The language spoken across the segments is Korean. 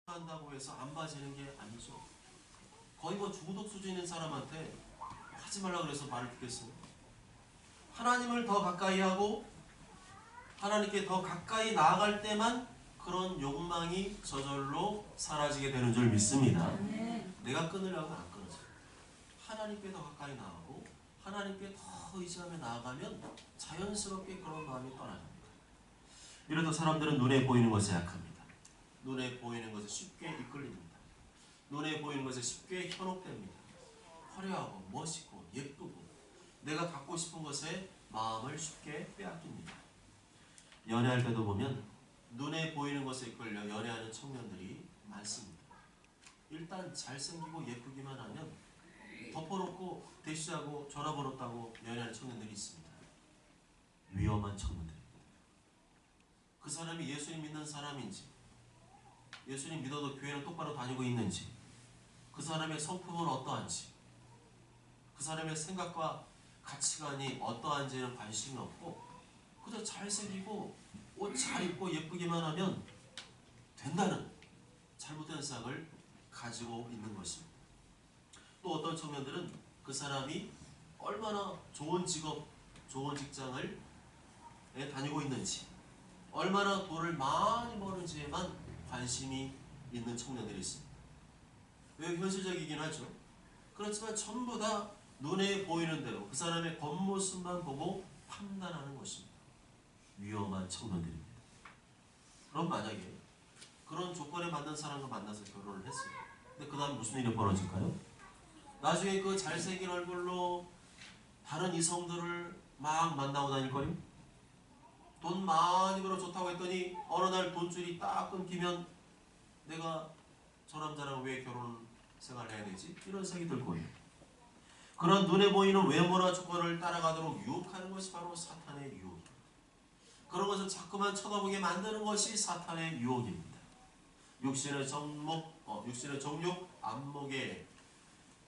한다고 해서 안 봐지는 게 아니죠. 거의 뭐 중독 수준인 사람한테 하지 말라 그래서 말을 듣겠어요? 하나님을 더 가까이 하고 하나님께 더 가까이 나아갈 때만 그런 욕망이 저절로 사라지게 되는 줄 믿습니다. 내가 끊으려고 안 끊어져. 하나님께 더 가까이 나아가고 하나님께 더 의지하며 나아가면 자연스럽게 그런 마음이 떠나갑니다. 이러다 사람들은 눈에 보이는 것에 약합니다. 눈에 보이는 것에 쉽게 이끌립니다. 눈에 보이는 것에 쉽게 현혹됩니다. 화려하고 멋있고 예쁘고 내가 갖고 싶은 것에 마음을 쉽게 빼앗깁니다. 연애할 때도 보면 눈에 보이는 것에 이끌려 연애하는 청년들이 많습니다. 일단 잘생기고 예쁘기만 하면 덮어놓고 대시하고 전화번호 따고 연애하는 청년들이 있습니다. 위험한 청년들입니다. 그 사람이 예수님 믿는 사람인지 예수님 믿어도 교회를 똑바로 다니고 있는지 그 사람의 성품은 어떠한지 그 사람의 생각과 가치관이 어떠한지는 관심이 없고 그저 잘생기고 옷 잘 입고 예쁘기만 하면 된다는 잘못된 생각을 가지고 있는 것입니다. 또 어떤 청년들은 그 사람이 얼마나 좋은 직업, 좋은 직장을 다니고 있는지 얼마나 돈을 많이 버는지에만 관심이 있는 청년들이 있습니다. 왜 현실적이긴 하죠. 그렇지만 전부 다 눈에 보이는 대로 그 사람의 겉모습만 보고 판단하는 것입니다. 위험한 청년들입니다. 그럼 만약에 그런 조건에 맞는 사람과 만나서 결혼을 했어요. 근데 그 다음 무슨 일이 벌어질까요? 나중에 그 잘생긴 얼굴로 다른 이성들을 막 만나고 다닐 거예요? 돈 많이 벌어 좋다고 했더니 어느 날 돈줄이 딱 끊기면 내가 저 남자랑 왜 결혼 생활을 해야 되지? 이런 생각이 들 거예요. 그런 눈에 보이는 외모나 조건을 따라가도록 유혹하는 것이 바로 사탄의 유혹입니다. 그런 것을 자꾸만 쳐다보게 만드는 것이 사탄의 유혹입니다. 육신의 정욕, 안목의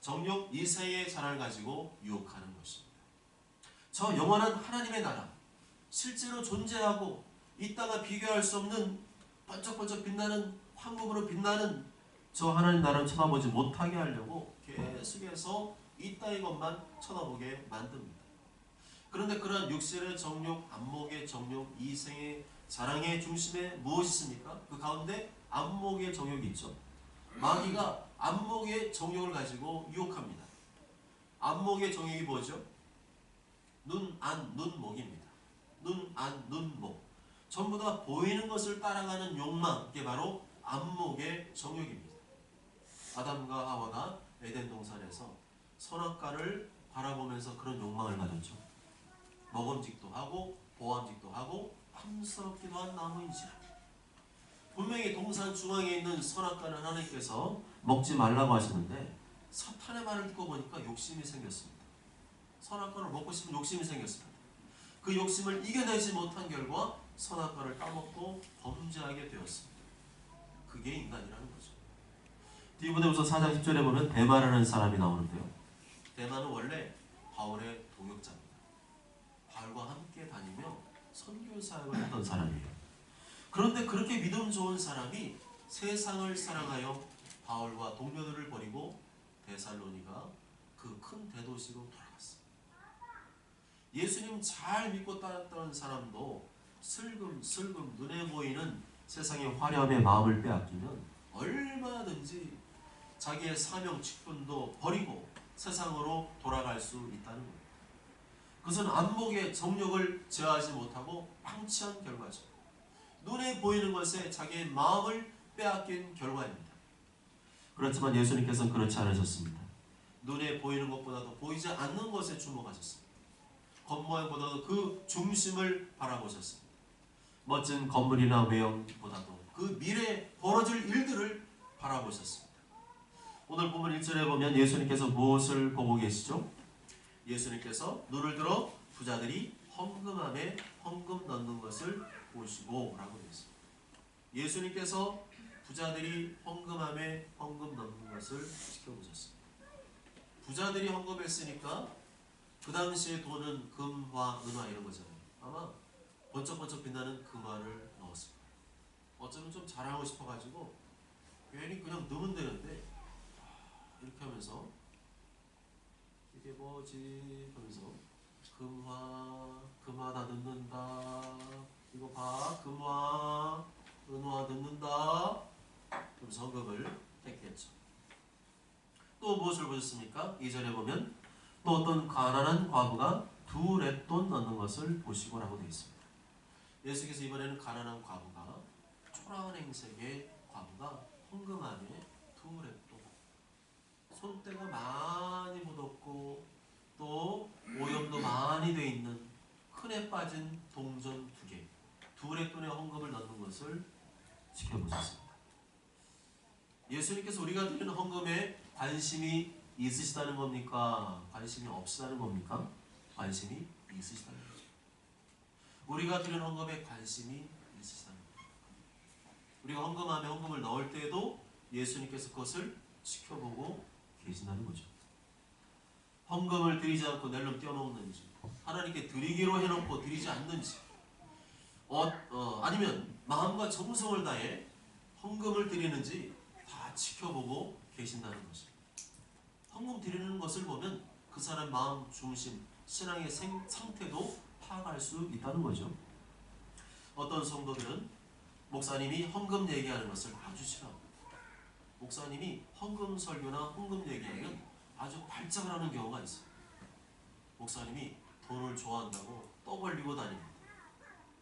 정욕, 이생의 자랑을 가지고 유혹하는 것입니다. 저 영원한 하나님의 나라, 실제로 존재하고 이따가 비교할 수 없는 번쩍번쩍 빛나는 황금으로 빛나는 저 하나님 나라를 쳐다보지 못하게 하려고 계속해서 이따위 것만 쳐다보게 만듭니다. 그런데 그런 육신의 정욕, 안목의 정욕, 이생의 자랑의 중심에 무엇이 있습니까? 그 가운데 안목의 정욕이 있죠. 마귀가 안목의 정욕을 가지고 유혹합니다. 안목의 정욕이 뭐죠? 눈, 안, 눈목입니다. 눈, 안, 눈목. 전부 다 보이는 것을 따라가는 욕망, 이게 바로 안목의 정욕입니다. 아담과 하와가 에덴 동산에서 선악과를 바라보면서 그런 욕망을 가졌죠. 먹음직도 하고 보암직도 하고 탐스럽기도 한 나무인지라. 분명히 동산 중앙에 있는 선악과는 하나님께서 먹지 말라고 하시는데 사탄의 말을 듣고 보니까 욕심이 생겼습니다. 선악과를 먹고 싶은 욕심이 생겼습니다. 그 욕심을 이겨내지 못한 결과 선악과를 따먹고 범죄하게 되었습니다. 그게 인간이라는 거죠. 디모데후서 4장 10절에 보면 데마라는 사람이 나오는데요. 데마는 원래 바울의 동역자입니다. 바울과 함께 다니며 선교 사역을 했던 사람이에요. 그런데 그렇게 믿음 좋은 사람이 세상을 사랑하여 바울과 동료들을 버리고 데살로니가 그 큰 대도시로 돌아갔습니다. 예수님 잘 믿고 따랐던 사람도 슬금슬금 눈에 보이는 세상의 화려함에 마음을 빼앗기면 얼마든지 자기의 사명 직분도 버리고 세상으로 돌아갈 수 있다는 거예요. 그것은 안목의 정욕을 제어하지 못하고 방치한 결과죠. 눈에 보이는 것에 자기의 마음을 빼앗긴 결과입니다. 그렇지만 예수님께서는 그렇지 않으셨습니다. 눈에 보이는 것보다도 보이지 않는 것에 주목하셨습니다. 겉모양보다도 그 중심을 바라보셨습니다. 멋진 건물이나 외형보다도 그 미래에 벌어질 일들을 바라보셨습니다. 오늘 본문 1절에 보면 예수님께서 무엇을 보고 계시죠? 예수님께서 눈을 들어 부자들이 헌금함에 헌금 넣는 것을 보시고 라고 되어 있습니다. 예수님께서 부자들이 헌금함에 헌금 넣는 것을 지켜보셨습니다. 부자들이 헌금했으니까 그 당시의 돈은 금화, 은화 이런 거잖아요. 아마 번쩍번쩍 빛나는 금화를 넣었습니다. 어쩌면 좀 자랑하고 싶어가지고 괜히 그냥 넣으면 되는데 이렇게 하면서 이게 뭐지 하면서 금화 다 넣는다. 이거 봐, 금화 은화 넣는다. 그럼 헌금을 택했죠. 또 무엇을 보셨습니까? 2절에 보면 또 어떤 가난한 과부가 2렙돈 넣는 것을 보시고라고 되어 있습니다. 예수께서 이번에는 가난한 과부가 초라한 행색의 과부가 헌금 안에 2렙돈, 손때가 많이 묻었고 또 오염도 많이 돼 있는 큰에 빠진 동전 2개, 2렙돈의 헌금을 넣는 것을 지켜보셨습니다. 예수님께서 우리가 드리는 헌금에 관심이 있으시다는 겁니까? 관심이 없으시다는 겁니까? 관심이 있으시다는 거죠. 우리가 드리는 헌금에 관심이 있으시다는 겁니다. 우리가 헌금하며 헌금을 넣을 때에도 예수님께서 그것을 지켜보고 계신다는 거죠. 헌금을 드리지 않고 낼름 떼어먹는지, 하나님께 드리기로 해놓고 드리지 않는지, 아니면 마음과 정성을 다해 헌금을 드리는지 다 지켜보고 계신다는 것입니다. 헌금 드리는 것을 보면 그 사람 마음 중심, 신앙의 상태도 파악할 수 있다는 거죠. 어떤 성도들은 목사님이 헌금 얘기하는 것을 아주 싫어합니다. 목사님이 헌금 설교나 헌금 얘기하면 아주 발작을 하는 경우가 있어요. 목사님이 돈을 좋아한다고 떠벌리고 다닙니다.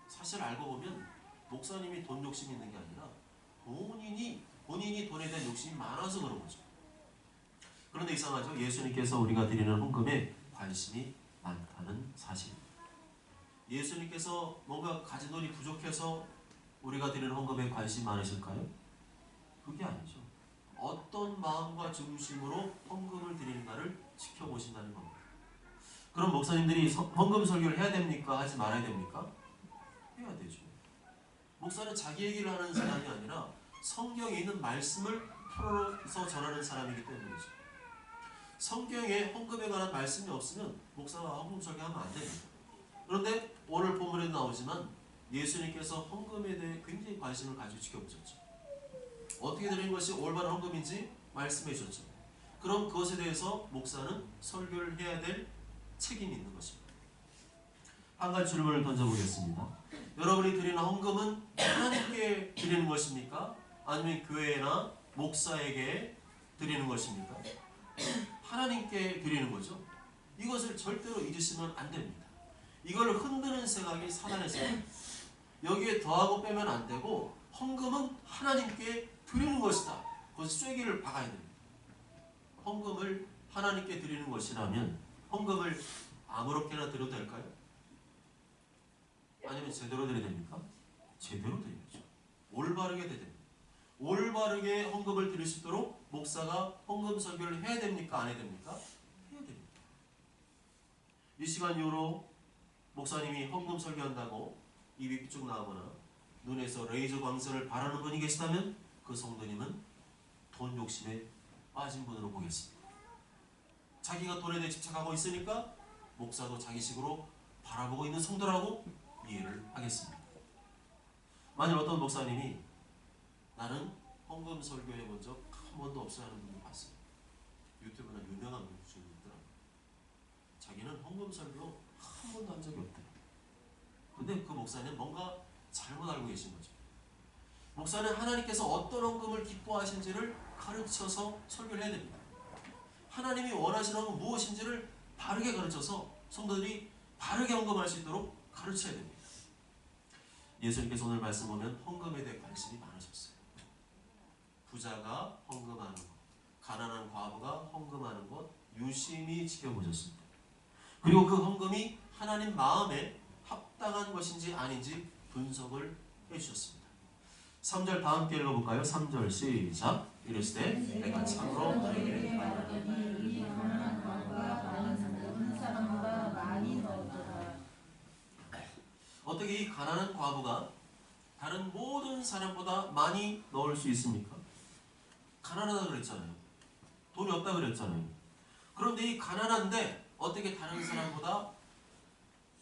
사실 알고 보면 목사님이 돈 욕심이 있는 게 아니라 본인이 돈에 대한 욕심이 많아서 그런 거죠. 그런데 이상하죠? 예수님께서 우리가 드리는 헌금에 관심이 많다는 사실입니다. 예수님께서 뭔가 가진 돈이 부족해서 우리가 드리는 헌금에 관심이 많으실까요? 그게 아니죠. 어떤 마음과 중심으로 헌금을 드리는가를 지켜보신다는 겁니다. 그럼 목사님들이 헌금 설교를 해야 됩니까? 하지 말아야 됩니까? 해야 되죠. 목사는 자기 얘기를 하는 사람이 아니라 성경에 있는 말씀을 풀어서 전하는 사람이기 때문이죠. 성경에 헌금에 관한 말씀이 없으면 목사가 헌금 설교하면 안 됩니다. 그런데 오늘 본문에 나오지만 예수님께서 헌금에 대해 굉장히 관심을 가지고 지켜보셨죠. 어떻게 드리는 것이 올바른 헌금인지 말씀해 주셨죠. 그럼 그것에 대해서 목사는 설교를 해야 될 책임이 있는 것입니다. 한 가지 질문을 던져보겠습니다. 여러분이 드리는 헌금은 하나님께 드리는 것입니까? 아니면 교회나 목사에게 드리는 것입니까? 하나님께 드리는 거죠. 이것을 절대로 잊으시면 안 됩니다. 이걸 흔드는 생각이 사단의 생각입니다. 여기에 더하고 빼면 안 되고 헌금은 하나님께 드리는 것이다. 그것을 쐐기를 박아야 됩니다. 헌금을 하나님께 드리는 것이라면 헌금을 아무렇게나 드려도 될까요? 아니면 제대로 드려야 됩니까? 제대로 드려야죠. 올바르게 드려야 됩니다. 올바르게 헌금을 드릴 수 있도록 목사가 헌금 설교를 해야 됩니까? 안 해야 됩니까? 해야 됩니다. 이 시간 이후로 목사님이 헌금 설교한다고 입이 삐쭉 나오거나 눈에서 레이저 광선을 바라는 분이 계시다면 그 성도님은 돈 욕심에 빠진 분으로 보겠습니다. 자기가 돈에 대해 집착하고 있으니까 목사도 자기식으로 바라보고 있는 성도라고 이해를 하겠습니다. 만일 어떤 목사님이 나는 헌금 설교해 본 적 한 번도 없어요 하는 분을 봤어요. 유튜브나 유명한 분 중에 있더라고요. 자기는 헌금 설교 한 번도 한 적이 없대요. 근데 그 목사는 뭔가 잘못 알고 계신 거죠. 목사는 하나님께서 어떤 헌금을 기뻐하신지를 가르쳐서 설교를 해야 됩니다. 하나님이 원하시는 헌금 무엇인지를 바르게 가르쳐서 성도들이 바르게 헌금할 수 있도록 가르쳐야 됩니다. 예수님께서 오늘 말씀 보면 헌금에 대해 관심이 많으셨어요. 부자가 헌금하는 것, 가난한 과부가 헌금하는 것 유심히 지켜보셨습니다. 그리고 그 헌금이 하나님 마음에 합당한 것인지 아닌지 분석을 해주셨습니다. 3절 다 함께 읽어볼까요? 3절 시작. 이르시되 내가 참으로 너희에게 말하노니 이 가난한 과부가 다른 사람보다 많이 넣었도다. 어떻게 이 가난한 과부가 다른 모든 사람보다 많이 넣을 수 있습니까? 가난하다 그랬잖아요. 돈이 없다 그랬잖아요. 그런데 이 가난한데 어떻게 다른 사람보다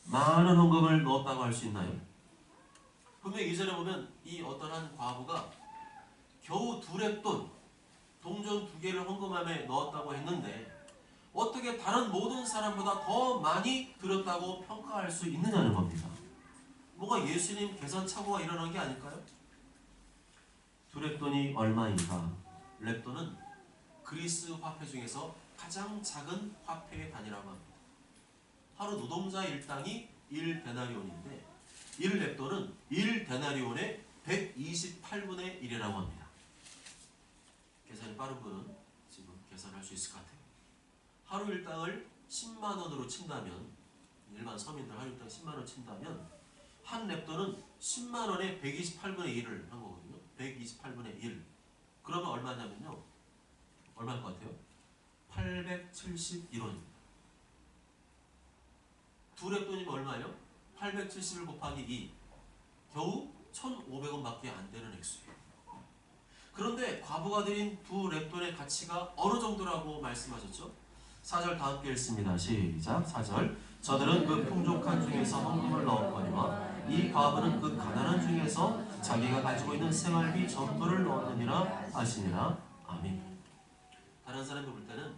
많은 헌금을 넣었다고 할 수 있나요? 분명히 2절에 보면 이 어떤 한 과부가 겨우 2렙돈 동전 2개를 헌금함에 넣었다고 했는데 어떻게 다른 모든 사람보다 더 많이 드렸다고 평가할 수 있느냐는 겁니다. 뭐가 예수님 계산착오가 일어난 게 아닐까요? 2렙돈이 얼마인가? 렙돈은 그리스 화폐 중에서 가장 작은 화폐의 단위라고 합니다. 하루 노동자 일당이 1데나리온인데 1렙돈은 1데나리온의 128분의 1이라고 합니다. 계산이 빠른 분은 지금 계산할 수 있을 것 같아요. 하루 일당을 10만원으로 친다면, 일반 서민들 하루 일당 10만원 친다면 한 렙돈은 10만원에 128분의 1을 한 거거든요. 128분의 1. 그러면 얼마냐면요. 얼마일 것 같아요? 871원입니다. 2렙돈이면 얼마예요? 871 곱하기 2. 겨우 1,500원밖에 안 되는 액수예요. 그런데 과부가 드린 2렙돈의 가치가 어느 정도라고 말씀하셨죠? 4절 다 함께 읽습니다. 시작. 4절. 저들은 그 풍족한 중에서 헌금을 넣었거니와 이 과부는 그 가난한 중에서 자기가 가지고 있는 생활비 전부를 넣었느니라 하시니라. 아멘. 다른 사람이 볼 때는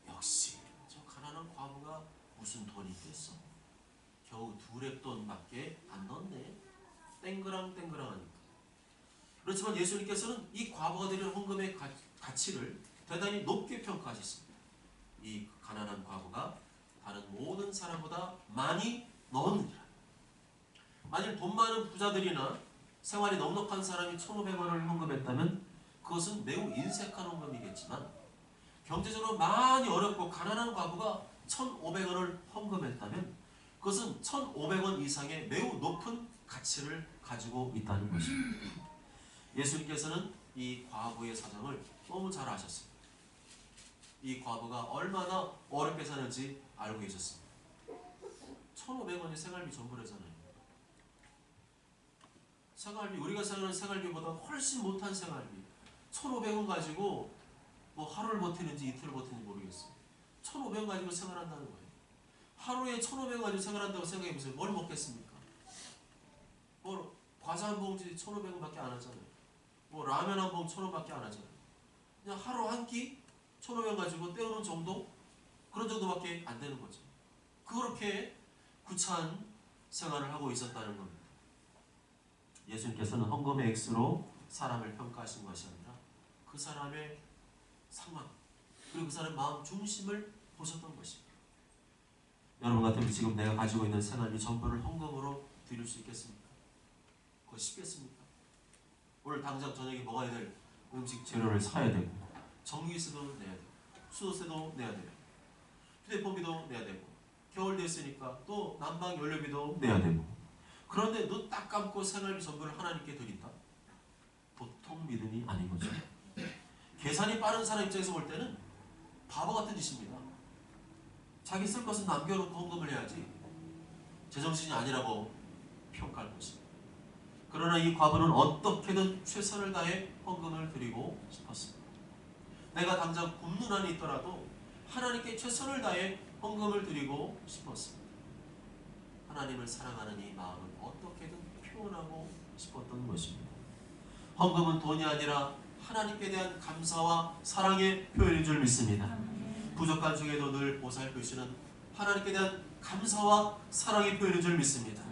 역시 저 가난한 과부가 무슨 돈이 있겠어? 겨우 2렙돈밖에 안 넣었네. 땡그랑땡그랑하니까. 그렇지만 예수님께서는 이 과부가 드린 헌금의 가치를 대단히 높게 평가하셨습니다. 이 가난한 과부가 다른 모든 사람보다 많이 넣었느니라. 만일 돈 많은 부자들이나 생활이 넉넉한 사람이 1,500원을 헌금했다면 그것은 매우 인색한 헌금이겠지만 경제적으로 많이 어렵고 가난한 과부가 1,500원을 헌금했다면 그것은 1,500원 이상의 매우 높은 가치를 가지고 있다는 것입니다. 예수님께서는 이 과부의 사정을 너무 잘 아셨습니다. 이 과부가 얼마나 어렵게 사는지 알고 계셨습니다. 1,500원이 생활비 전부라잖아요. 생활비, 우리가 생각하는 생활비보다 훨씬 못한 생활비. 1,500원 가지고 뭐 하루를 버티는지 이틀을 버티는지 모르겠어요. 1,500원 가지고 생활한다는 거예요. 하루에 1,500원 가지고 생활한다고 생각해보세요. 뭘 먹겠습니까? 뭐 과자 한 봉지 1,500원밖에 안 하잖아요. 뭐 라면 한 봉지 1,000원밖에 안 하잖아요. 그냥 하루 한 끼 1,500원 가지고 때우는 정도? 그런 정도밖에 안 되는 거죠. 그렇게 구차한 생활을 하고 있었다는 겁니다. 예수님께서는 헌금의 액수로 사람을 평가하신 것이 아니라 그 사람의 상황, 그리고 그 사람의 마음 중심을 보셨던 것입니다. 여러분 같으면 지금 내가 가지고 있는 생활비 전부를 헌금으로 드릴 수 있겠습니까? 그거 쉽겠습니까? 오늘 당장 저녁에 먹어야 될 음식 재료를 사야 되고 전기세도 내야 되고 수도세도 내야 되고 휴대폰비도 내야 되고 겨울 됐으니까 또 난방 연료비도 내야 되고 그런데 눈 딱 감고 생활비 전부를 하나님께 드린다? 보통 믿음이 아닌 거죠. 계산이 빠른 사람 입장에서 볼 때는 바보 같은 짓입니다. 자기 쓸 것은 남겨놓고 헌금을 해야지 제정신이 아니라고 평가할 것입니다. 그러나 이 과부는 어떻게든 최선을 다해 헌금을 드리고 싶었습니다. 내가 당장 굶는 한이 있더라도 하나님께 최선을 다해 헌금을 드리고 싶었습니다. 하나님을 사랑하는 이 마음을 어떻게든 표현하고 싶었던 것입니다. 헌금은 돈이 아니라 하나님께 대한 감사와 사랑의 표현인 줄 믿습니다. 부족한 중에도 늘 보살피시는 하나님께 대한 감사와 사랑의 표현인 줄 믿습니다.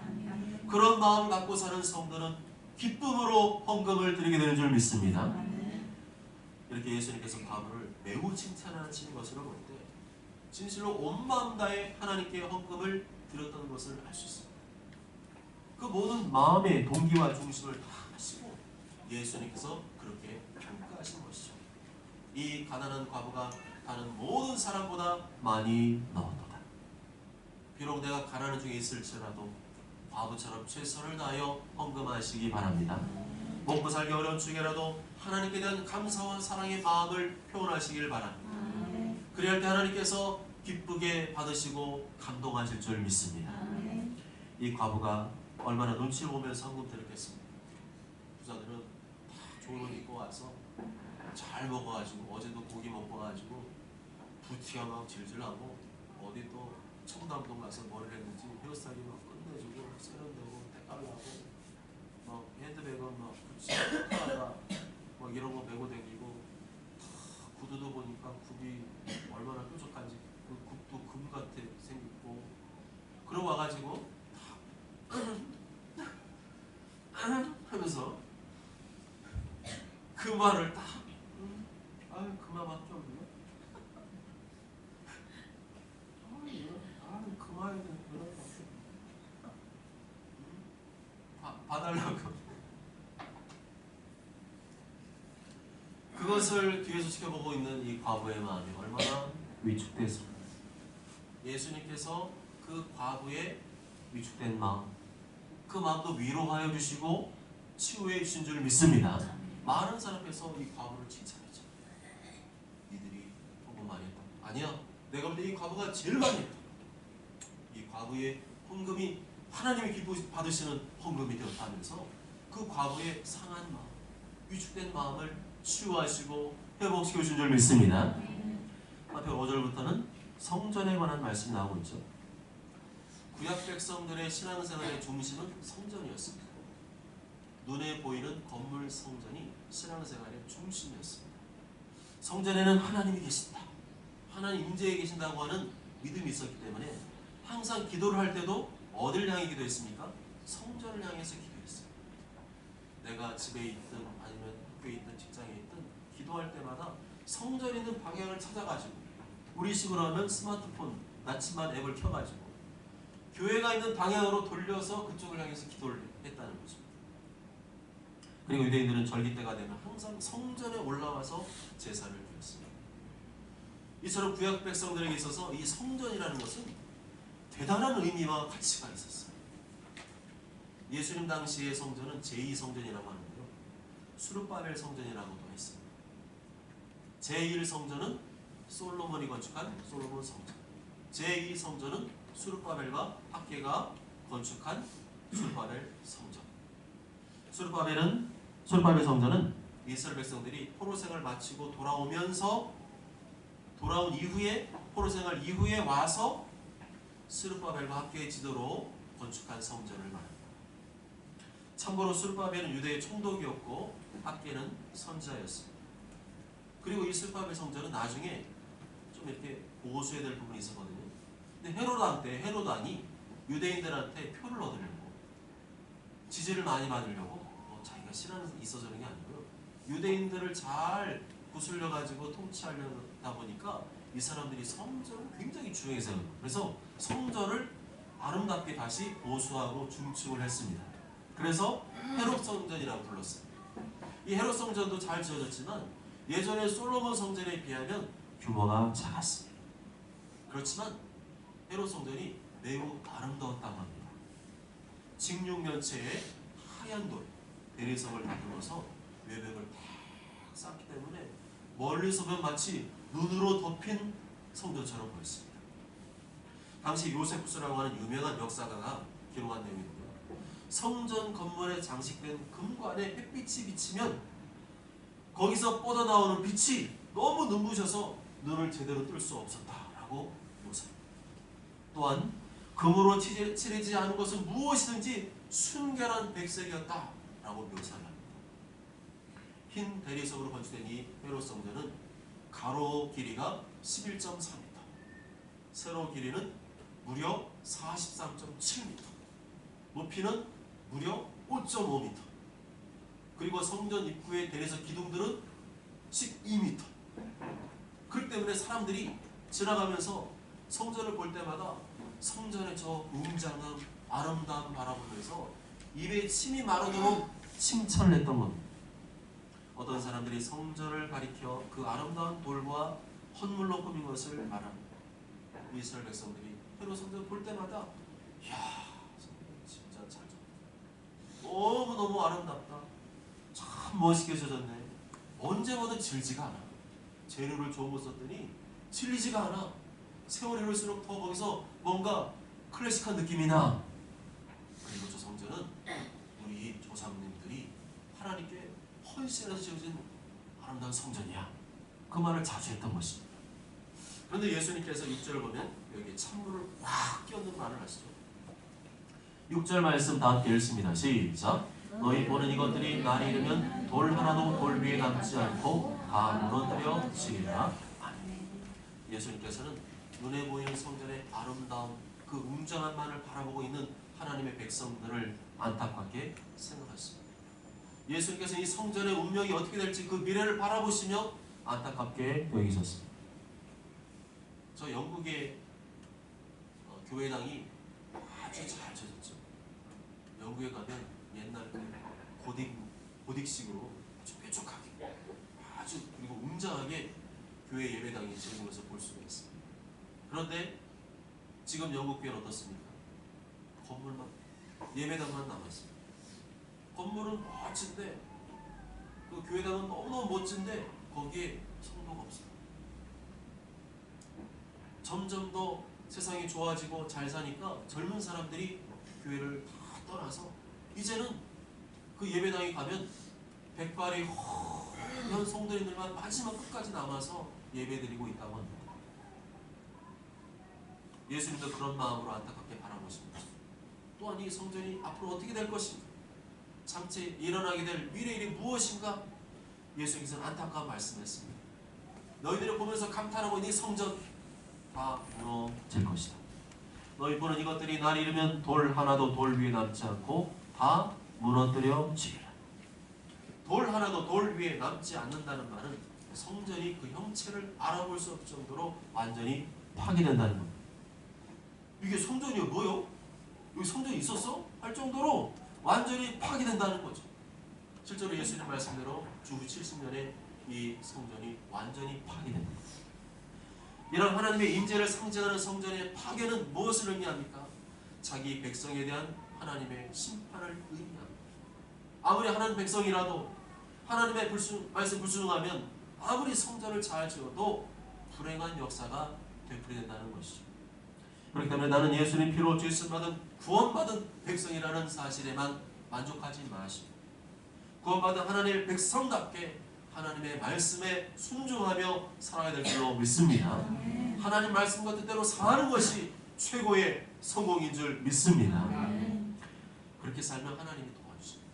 그런 마음을 갖고 사는 성도는 기쁨으로 헌금을 드리게 되는 줄 믿습니다. 이렇게 예수님께서 과부를 매우 칭찬하시는 것으로 볼 때 진실로 온 마음 다해 하나님께 헌금을 드렸던 것을 알 수 있습니다. 그 모든 마음의 동기와 중심을 다 하시고 예수님께서 그렇게 평가하신 것이죠. 이 가난한 과부가 다른 모든 사람보다 많이 넣었도다. 비록 내가 가난한 중에 있을지라도 과부처럼 최선을 다하여 헌금하시기 바랍니다. 먹고 살기 어려운 중에라도 하나님께 대한 감사와 사랑의 마음을 표현하시길 바랍니다. 그래야 할 때 하나님께서 기쁘게 받으시고 감동하실 줄 믿습니다. 이 과부가 얼마나 눈치를 보면서 헌금 드렸겠습니까? 부자들은 다 좋은 옷 입고 와서 잘 먹어가지고 어제도 고기 먹고 와가지고 부티가 막 질질나고 어디 또 청담동 가서 머리를 했는지 헤어스타일이 막 끝내주고 세련되고 때깔나고 막 핸드백은 막 붙이고 막 이런 거 굽이 얼마나 뾰족한지 그 굽도 금 같아 생겼고 그러고 와가지고 하면서 그 말을 딱 아유 그 말밖에 없네. 아유 그 말이 봐달라고. 그것을 뒤에서 지켜보고 있는 이 과부의 마음이 얼마나 위축돼서 예수님께서 그 과부의 위축된 마음, 그 마음도 위로하여 주시고 치유해 주신 줄 믿습니다. 많은 사람께서 이 과부를 칭찬했죠. 이들이 헌금 많이 했다. 아니야, 내가 볼 때 이 과부가 제일 많이 했다. 이 과부의 헌금이 하나님이 기뻐 받으시는 헌금이 되었다면서 그 과부의 상한 마음, 위축된 마음을 치유하시고 회복시켜 주신 줄 믿습니다. 앞에 5절부터는 성전에 관한 말씀이 나오고 있죠. 구약 백성들의 신앙생활의 중심은 성전이었습니다. 눈에 보이는 건물 성전이 신앙생활의 중심이었습니다. 성전에는 하나님이 계신다, 하나님 임재에 계신다고 하는 믿음이 있었기 때문에 항상 기도를 할 때도 어딜 향해 기도했습니까? 성전을 향해서 기도했어요. 내가 집에 있든 아니면 학교에 있든 직장에 있든 기도할 때마다 성전 있는 방향을 찾아가지고, 우리식으로 하면 스마트폰 나침반 앱을 켜가지고 교회가 있는 방향으로 돌려서 그쪽을 향해서 기도를 했다는 거죠. 그리고 유대인들은 절기 때가 되면 항상 성전에 올라와서 제사를 드렸습니다. 이처럼 구약 백성들에게 있어서 이 성전이라는 것은 대단한 의미와 가치가 있었어요. 예수님 당시의 성전은 제2성전이라고 하는데요, 수르바벨 성전이라고도 했습니다. 제1성전은 솔로몬이 건축한 솔로몬 성전, 제2성전은 수르바벨과 학개가 건축한 수르바벨 성전. 수르바벨 성전은 이스라엘 백성들이 포로 생활을 마치고 돌아온 이후에, 포로 생활 이후에 와서 스룹바벨과 학교의 지도로 건축한 성전을 말합니다. 참고로 스룹바벨은 유대의 총독이었고 학교는 선지자였습니다. 그리고 이 스룹바벨 성전은 나중에 좀 이렇게 보수해야 될 부분이 있었거든요. 근데 헤로드 왕이 유대인들한테 표를 얻으려고, 지지를 많이 받으려고 자기가 신앙이 있어서 그런 게 아니고요, 유대인들을 잘 구슬려 가지고 통치하려다 보니까 이 사람들이 성전을 굉장히 중요해서, 그래서 성전을 아름답게 다시 보수하고 중축을 했습니다. 그래서 헤롯 성전이라고 불렀어요. 이 헤롯 성전도 잘 지어졌지만 예전에 솔로몬 성전에 비하면 규모가 작았습니다. 그렇지만 헤롯 성전이 매우 아름다웠다고 합니다. 직육면체에 하얀 돌, 대리석을 다듬어서 외벽을 탁 쌓기 때문에 멀리서 보면 마치 눈으로 덮인 성전처럼 보였습니다. 당시 요세푸스라고 하는 유명한 역사가가 기록한 내용인데요, 성전 건물에 장식된 금관에 햇빛이 비치면 거기서 뻗어나오는 빛이 너무 눈부셔서 눈을 제대로 뜰 수 없었다라고 묘사합니다. 또한 금으로 칠해지지 않은 것은 무엇이든지 순결한 백색이었다라고 묘사를 합니다. 흰 대리석으로 건축된 이 헤롯 성전은 가로 길이가 11.4m, 세로 길이는 무려 43.7m, 높이는 무려 5.5m, 그리고 성전 입구의 대리석 기둥들은 12m. 그렇기 때문에 사람들이 지나가면서 성전을 볼 때마다 성전의 저 웅장함, 아름다움 바라보면서 입에 침이 마르도록 칭찬을 했던 겁니다. 어떤 사람들이 성전을 가리켜 그 아름다운 돌과 헌물로 꾸민 것을 말합니다. 이스라엘 백성들이 헤롯 성전 볼 때마다 이야, 성전 진짜 잘 졌다, 너무너무 아름답다, 참 멋있게 져졌네, 언제 봐도 질지가 않아, 재료를 좋은 거 썼더니 질리지가 않아, 세월이 흐를수록 더 거기서 뭔가 클래식한 느낌이 나. 그리고 저 성전은 우리 조상님들이 하나님께 헌신해서 지어진 아름다운 성전이야, 그 말을 자주 했던 것입니다. 그런데 예수님께서 6절을 보면 여기 찬물을 확 끼얹는 말을 하시죠. 6절 말씀 다 함께 읽습니다. 시작. 너희 보는 이것들이 날이 이르면 돌 하나도 돌 위에 남지 않고 다 무너뜨려지리라. 아멘. 예수님께서는 눈에 보이는 성전의 아름다움, 그 웅장함만을 바라보고 있는 하나님의 백성들을 안타깝게 생각하십니다. 예수님께서 이 성전의 운명이 어떻게 될지 그 미래를 바라보시며 안타깝게 여기셨습니다. 저 영국의 교회당이 아주 잘 쳐졌죠. 영국에 가면 옛날 고딕식으로 아주 뾰족하게 아주 그리고 웅장하게 교회 예배당이 지어진 것을 볼 수가 있습니다. 그런데 지금 영국 교회는 어떻습니까? 건물만 예배당만 남았습니다. 건물은 멋진데 그 교회당은 너무너무 멋진데 거기에 성도가 없어요. 점점 더 세상이 좋아지고 잘 사니까 젊은 사람들이 교회를 다 떠나서 이제는 그 예배당에 가면 백발이 허연 성도님들만 마지막 끝까지 남아서 예배드리고 있다고 합니다. 예수님도 그런 마음으로 안타깝게 바라보십니다. 또한 이 성전이 앞으로 어떻게 될 것인가, 장차 일어나게 될 미래의 일이 무엇인가, 예수님께서는 안타까운 말씀했습니다. 너희들을 보면서 감탄하고 있는 이 성전 다 무너질 것이다. 너희 보는 이것들이 날 이르면 돌 하나도 돌 위에 남지 않고 다 무너뜨려지리라. 돌 하나도 돌 위에 남지 않는다는 말은 성전이 그 형체를 알아볼 수 없을 정도로 완전히 파괴된다는 겁니다. 이게 성전이요? 뭐요? 여기 성전이 있었어? 할 정도로 완전히 파괴된다는 거죠. 실제로 예수님 말씀대로 주후 70년에 이 성전이 완전히 파괴됩니다. 이런 하나님의 임재를 상징하는 성전의 파괴는 무엇을 의미합니까? 자기 백성에 대한 하나님의 심판을 의미합니다. 아무리 하나님 백성이라도 하나님의 말씀 불순종하면 아무리 성전을 잘 지어도 불행한 역사가 되풀이된다는 것이죠. 그렇기 때문에 나는 예수님 피로 죄수받은 구원받은 백성이라는 사실에만 만족하지 마시고 구원받은 하나님의 백성답게 하나님의 말씀에 순종하며 살아야 될 줄로 믿습니다. 하나님 말씀과 뜻대로 사는 것이 최고의 성공인 줄 믿습니다. 그렇게 살면 하나님이 도와주십니다.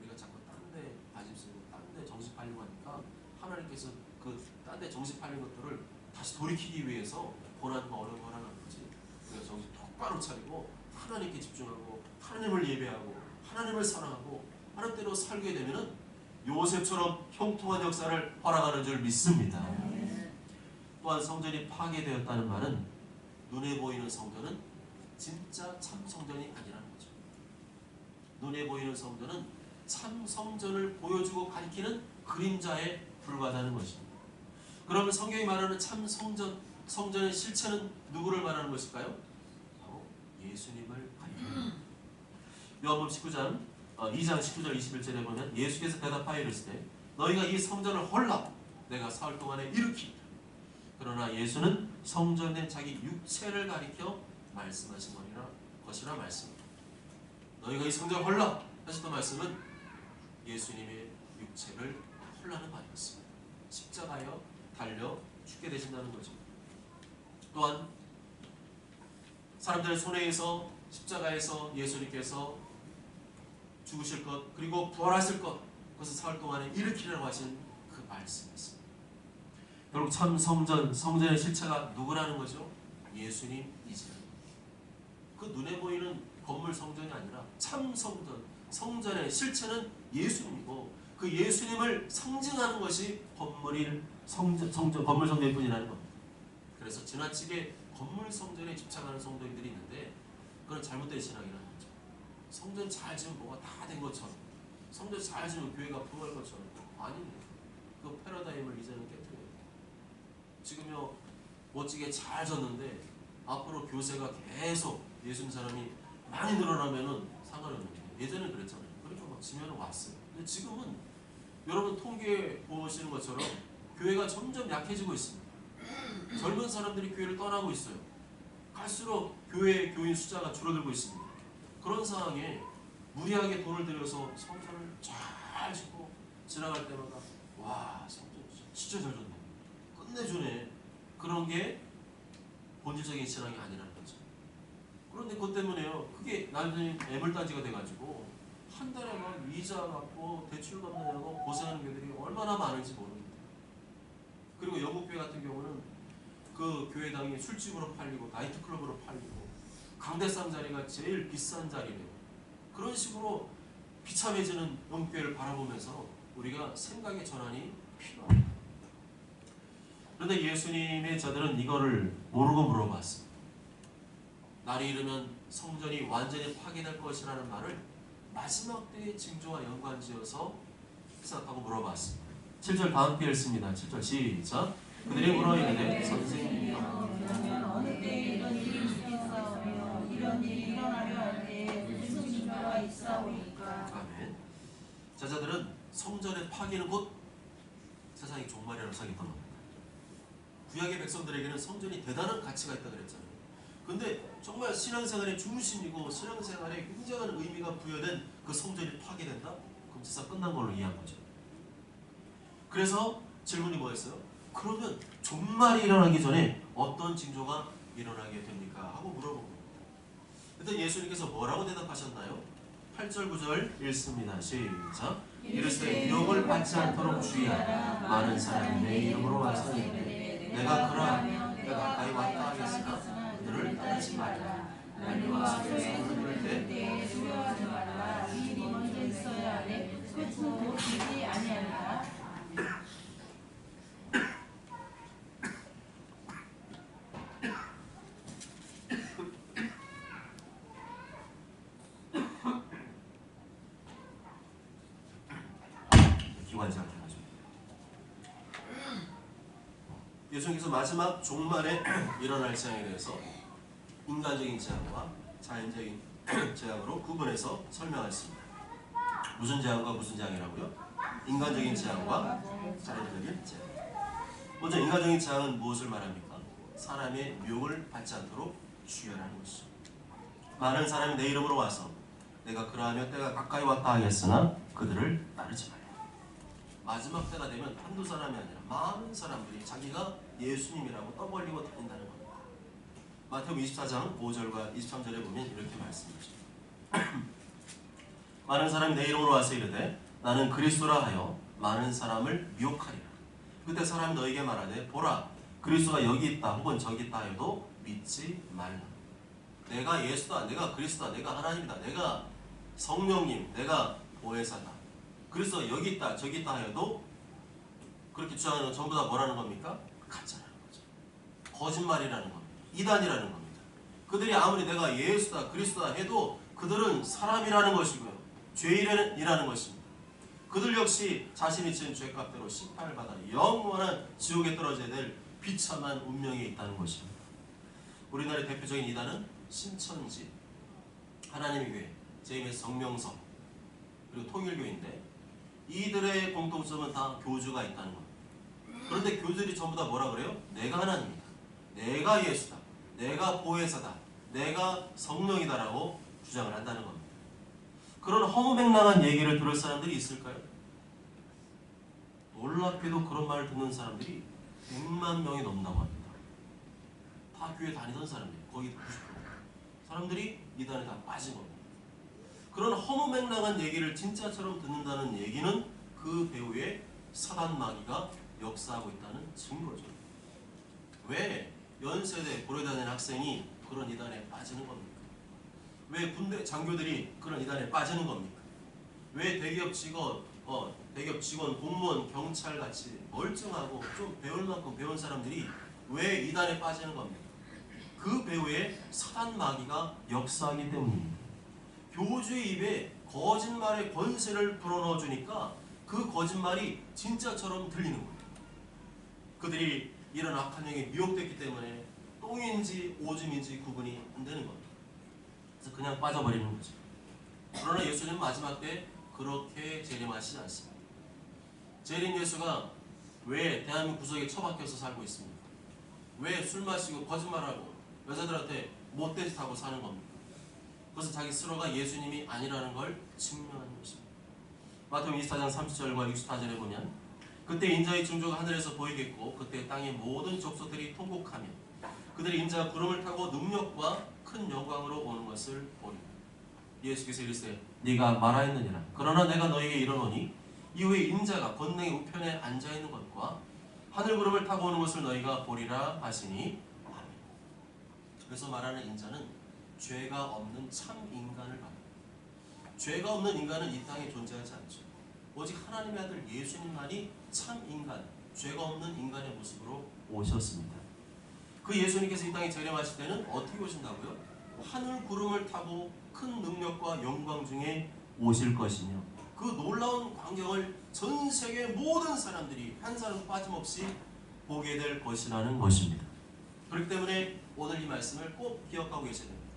우리가 자꾸 딴 데 관심 쓰고 딴 데 정신 팔리고 하니까 하나님께서 그 딴 데 정신 팔린 것들을 다시 돌이키기 위해서 고난과 어려움을 하는 거지. 우리가 정신 똑바로 차리고 하나님께 집중하고 하나님을 예배하고 하나님을 사랑하고 하나님대로 살게 되면은 요셉처럼 형통한 역사를 허락하는 줄 믿습니다. 또한 성전이 파괴되었다는 말은 눈에 보이는 성전은 진짜 참 성전이 아니라는 거죠. 눈에 보이는 성전은 참 성전을 보여주고 가리키는 그림자에 불과하다는 것입니다. 그러면 성경이 말하는 참 성전, 성전의 실체는 누구를 말하는 것일까요? 바로 예수님을 가리킵니다. 요한복음 19장 2장 19절 21절에 보면 예수께서 대답하여 이르시되 너희가 이 성전을 헐라 내가 사흘 동안에 일으키리라. 그러나 예수는 성전된 자기 육체를 가리켜 말씀하신 것이라 말씀입니다. 너희가 이 성전을 헐라 하셨던 말씀은 예수님의 육체를 헐라는 말이었습니다. 십자가에 달려 죽게 되신다는 거죠. 또한 사람들의 손에 의해서 십자가에서 예수님께서 죽으실 것 그리고 부활하실 것 그것을 사흘 동안에 일으키려고 하신 그 말씀이었습니다. 결국 참 성전의 실체가 누구라는 거죠? 예수님이시라는 거죠. 그 눈에 보이는 건물 성전이 아니라 참 성전, 성전의 실체는 예수님이고 그 예수님을 상징하는 것이 건물 성전일 뿐이라는 겁니다. 그래서 지나치게 건물 성전에 집착하는 성도인들이 있는데 그건 잘못된 신앙이라는 거죠. 성전 잘 지으면 뭐가 다 된 것처럼 성전 잘 지으면 교회가 부흥할 것처럼 아닙니다. 그 패러다임을 이제는 깨뜨려야 돼요. 지금요 멋지게 잘 졌는데 앞으로 교세가 계속 예수님 사람이 많이 늘어나면은 상관이 없는 거예요. 예전에 그랬잖아요. 그러니까 막 지면은 왔어요. 근데 지금은 여러분 통계 보시는 것처럼 교회가 점점 약해지고 있습니다. 젊은 사람들이 교회를 떠나고 있어요. 갈수록 교회 교인 숫자가 줄어들고 있습니다. 그런 상황에 무리하게 돈을 들여서 성전을 잘 짓고 지나갈 때마다 와 성전 진짜 잘 졌네 끝내주네 그런 게 본질적인 신앙이 아니라는 거죠. 그런데 그것 때문에요 그게 나중에 애물단지가 돼가지고 한 달에 막 이자 갚고 대출 갚느냐고 고생하는 교회들이 얼마나 많은지 모릅니다. 그리고 영국교회 같은 경우는 그 교회당이 술집으로 팔리고 나이트클럽으로 팔리고 강대상 자리가 제일 비싼 자리래요. 그런 식으로 비참해지는 영교회를 바라보면서 우리가 생각의 전환이 필요합니다. 그런데 예수님의 저들은 이거를 모르고 물어봤습니다. 날이 이르면 성전이 완전히 파괴될 것이라는 말을 마지막 때의 징조와 연관지어서 생각하고 물어봤습니다. 7절 다음 때 읽습니다. 7절 시작. 그들이 물어 이르되 선생님이여 어느 때에 이런 일이 있겠사오며 이런 일이 일어나려 할 때에 무슨 징조가 있사오니까. 아멘. 저자들은 성전의 파괴는 곧 세상의 종말이라고 생각했던 겁니다. 구약의 백성들에게는 성전이 대단한 가치가 있다고 그랬잖아요. 근데 정말 신앙생활의 중심이고 신앙생활에 굉장한 의미가 부여된 그 성전이 파괴된다? 그럼 세상 끝난 걸로 이해한 거죠. 그래서 질문이 뭐였어요? 그러면 종말이 일어나기 전에 어떤 징조가 일어나게 됩니까? 하고 물어본 겁니다. 일단 예수님께서 뭐라고 대답하셨나요? 8절 9절 읽습니다. 시작. 이르시되 유혹을 받지 않도록 주의하라. 많은 사람이 내 이름으로 와서 이르되 내가 그러하며 내가 가까이 왔다 하겠으나 그들을 따르지 말라. 날리와 수요에 부를 때 두려워하지 말라. 이 일이 먼저 있어야 하되 끝은 곧 되지 아니하리라. 예수님께서 마지막 종말에 일어날 재앙에 대해서 인간적인 재앙과 자연적인 재앙으로 구분해서 설명했습니다. 무슨 재앙과 무슨 재앙이라고요? 인간적인 재앙과 자연적인 재앙. 먼저 인간적인 재앙은 무엇을 말합니까? 사람의 유혹을 받지 않도록 주의하라는 것이죠. 많은 사람이 내 이름으로 와서 내가 그러하며 때가 가까이 왔다 하겠으나 그들을 따르지 말라. 마지막 때가 되면 한두 사람이 아니라 많은 사람들이 자기가 예수님이라고 떠벌리고 다닌다는 겁니다. 마태복음 24장 5절과 23절에 보면 이렇게 말씀하죠. 많은 사람이 내 이름으로 와서 이르되 나는 그리스도라 하여 많은 사람을 미혹하리라. 그때 사람이 너에게 말하되 보라 그리스도가 여기 있다 혹은 저기 있다 하여도 믿지 말라. 내가 예수다, 내가 그리스도다, 내가 하나님이다, 내가 성령님, 내가 보혜사다, 그리스도가 여기 있다 저기 있다 하여도 그렇게 주장하는 건 전부 다 뭐라는 겁니까? 가짜라는 거죠. 거짓말이라는 겁니다. 이단이라는 겁니다. 그들이 아무리 내가 예수다 그리스도다 해도 그들은 사람이라는 것이고요. 죄인이라는 것입니다. 그들 역시 자신이 지은 죄값대로 심판을 받아 영원한 지옥에 떨어져야 될 비참한 운명에 있다는 것입니다. 우리나라의 대표적인 이단은 신천지, 하나님의 교회, 제임스 성명서, 그리고 통일교인데 이들의 공통점은 다 교주가 있다는 겁니다. 그런데 교주들이 전부 다 뭐라 그래요? 내가 하나님이다, 내가 예수다, 내가 보혜사다, 내가 성령이다라고 주장을 한다는 겁니다. 그런 허무맹랑한 얘기를 들을 사람들이 있을까요? 놀랍게도 그런 말을 듣는 사람들이 100만 명이 넘는다고 합니다. 다 교회 다니던 사람들, 거의 90% 사람들이 이단에 다 빠진 겁니다. 그런 허무맹랑한 얘기를 진짜처럼 듣는다는 얘기는 그 배후에 사단 마귀가 역사하고 있다는 증거죠. 왜 연세대 고려 다니는 학생이 그런 이단에 빠지는 겁니까? 왜 군대 장교들이 그런 이단에 빠지는 겁니까? 왜 대기업 직원, 공무원, 경찰같이 멀쩡하고 좀 배울 만큼 배운 사람들이 왜 이단에 빠지는 겁니까? 그 배후에 사단 마귀가 역사하기 때문입니다. 교주의 입에 거짓말의 권세를 불어넣어 주니까 그 거짓말이 진짜처럼 들리는 거예요. 그들이 이런 악한 영에 미혹됐기 때문에 똥인지 오줌인지 구분이 안 되는 겁니다. 그래서 그냥 빠져버리는 거죠. 그러나 예수님은 마지막 때 그렇게 재림하시지 않습니다. 재림 예수가 왜 대한민국 구석에 처박혀서 살고 있습니까? 왜 술 마시고 거짓말하고 여자들한테 못된 짓 하고 사는 겁니까? 그것은 자기 스스로가 예수님이 아니라는 걸 증명하는 것입니다. 마태복음 24장 30절과 64절에 보면 그때 인자의 징조가 하늘에서 보이겠고 그때 땅의 모든 족속들이 통곡하며 그들이 인자가 구름을 타고 능력과 큰 영광으로 오는 것을 보리라. 예수께서 이르시되 네가 말하였느니라. 그러나 내가 너에게 이르노니 이후에 인자가 권능의 우편에 앉아있는 것과 하늘 구름을 타고 오는 것을 너희가 보리라 하시니 아멘. 그래서 말하는 인자는 죄가 없는 참 인간을 말합니다. 죄가 없는 인간은 이 땅에 존재하지 않죠. 오직 하나님의 아들 예수님만이 참 인간, 죄가 없는 인간의 모습으로 오셨습니다. 그 예수님께서 이 땅에 재림하실 때는 어떻게 오신다고요? 하늘 구름을 타고 큰 능력과 영광 중에 오실 것이며 그 놀라운 광경을 전 세계 모든 사람들이 한 사람도 빠짐없이 보게 될 것이라는 것입니다. 그렇기 때문에 오늘 이 말씀을 꼭 기억하고 계셔야 됩니다.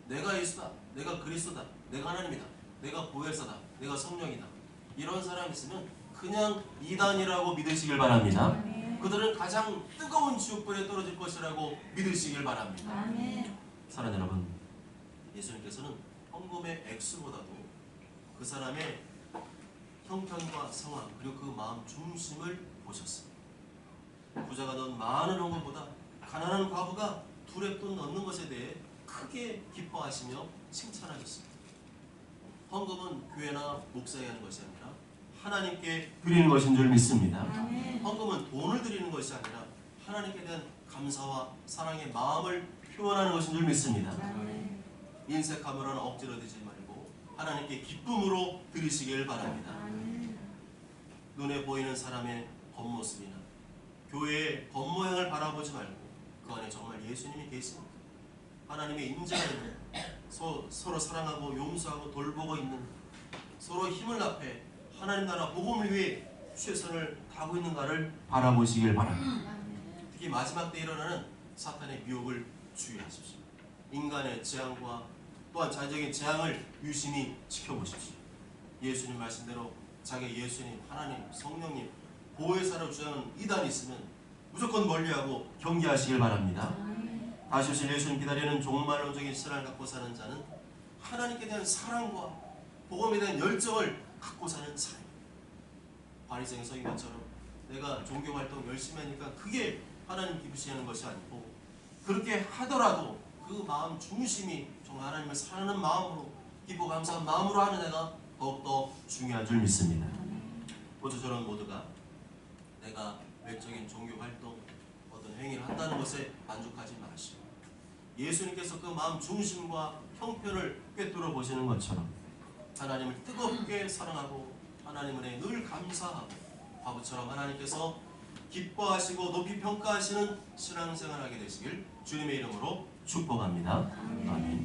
내가 예수다, 내가 그리스도다, 내가 하나님이다, 내가 보혜사다, 내가 성령이다. 이런 사람이 있으면 그냥 이단이라고 믿으시길 바랍니다. 아멘. 그들은 가장 뜨거운 지옥불에 떨어질 것이라고 믿으시길 바랍니다. 아멘. 사랑하는 여러분, 예수님께서는 헌금의 액수보다도 그 사람의 형편과 상황 그리고 그 마음 중심을 보셨습니다. 부자가 넣은 많은 헌금보다 가난한 과부가 두랩돈 넣는 것에 대해 크게 기뻐하시며 칭찬하셨습니다. 헌금은 교회나 목사에 하는 것이 아니라 하나님께 드리는 것인 줄 믿습니다. 아멘. 헌금은 돈을 드리는 것이 아니라 하나님께 대한 감사와 사랑의 마음을 표현하는 것인 줄 믿습니다. 아멘. 인색함으로는 억지로 드리지 말고 하나님께 기쁨으로 드리시길 바랍니다. 아멘. 눈에 보이는 사람의 겉모습이나 교회의 겉모양을 바라보지 말고 그 안에 정말 예수님이 계십니다. 하나님의 임재가 있는 서로 사랑하고 용서하고 돌보고 있는 서로 힘을 합해 하나님 나라 복음을 위해 최선을 다하고 있는가를 바라보시길 바랍니다. 아멘. 특히 마지막 때 일어나는 사탄의 유혹을 주의하십시오. 인간의 재앙과 또한 자적인 재앙을 유심히 지켜보십시오. 예수님 말씀대로 자기 예수님, 하나님, 성령님, 보혜사로 주장하는 이단이 있으면 무조건 멀리하고 경계하시길 바랍니다. 다시 오실 예수님 기다리는 종말론적인 신앙을 갖고 사는 자는 하나님께 대한 사랑과 복음에 대한 열정을 갖고 사는 사람. 바리새인 서기관처럼 내가 종교활동 열심히 하니까 그게 하나님 기쁘시는 것이 아니고 그렇게 하더라도 그 마음 중심이 정말 하나님을 사랑하는 마음으로 기쁘고 감사한 마음으로 하는 애가 더욱더 중요한 줄 믿습니다. 모두처럼 모두가 내가 외적인 종교활동 어떤 행위를 한다는 것에 만족하지 마시고 예수님께서 그 마음 중심과 형편을 꿰뚫어 보시는 것처럼 하나님을 뜨겁게 사랑하고 하나님 은혜에 늘 감사하고 바보처럼 하나님께서 기뻐하시고 높이 평가하시는 신앙생활을 하게 되시길 주님의 이름으로 축복합니다. 아멘.